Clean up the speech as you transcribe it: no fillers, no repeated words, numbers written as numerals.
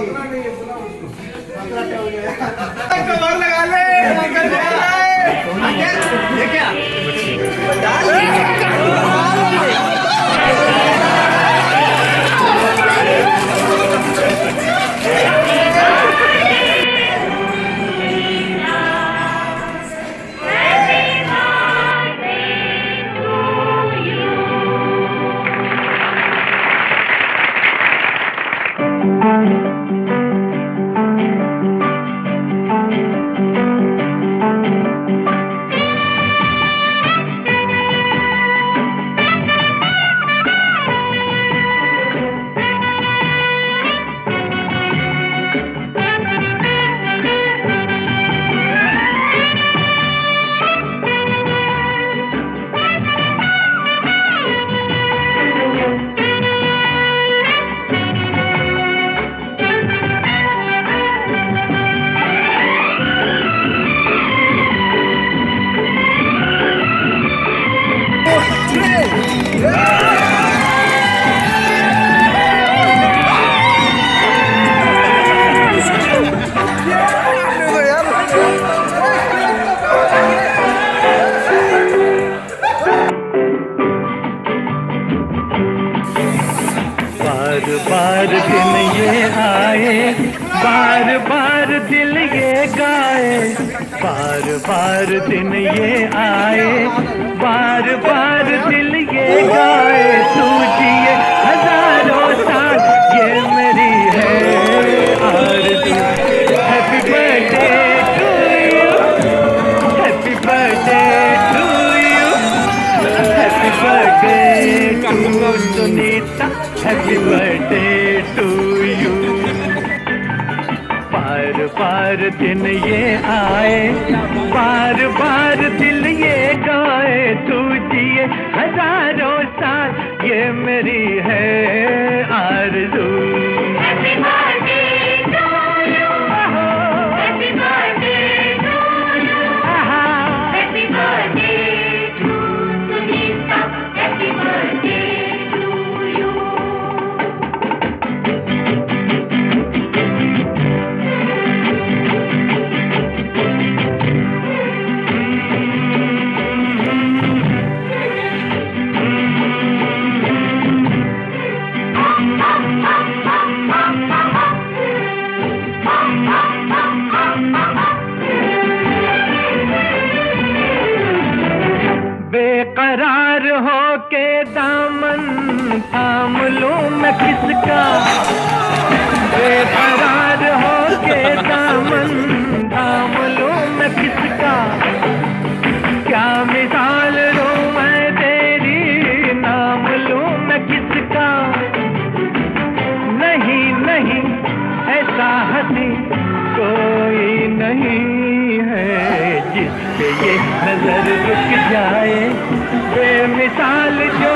उतना नहीं है, उतना उसको 15 हो गया। कवर लगा ले, ये क्या? बार दिन ये आए, बार बार दिल ये गाए, बार बार दिन ये आए, बार बार दिल ये गाए। तू जिए हजारों साल ये मेरी है आरज़ू। Happy birthday to you, happy birthday to you, happy birthday to Sunita, happy birthday to you. बार बार दिन ये आए, बार बार दिल ये गाए। तू जिए हजारों साल ये मेरी है आरज़ू। Happy birthday to you, happy birthday to you, happy birthday to Sunita, happy birthday to you. बेकरार हो के दामन थाम लूं मैं किसका, बेकरार हो के दामन थाम लूं मैं किसका। क्या मिसाल लूं मैं तेरी, नाम लूं मैं किसका। नहीं नहीं ऐसा हंसी कोई नहीं है जिस पे ये नजर रुक जाए। बेमिसाल जो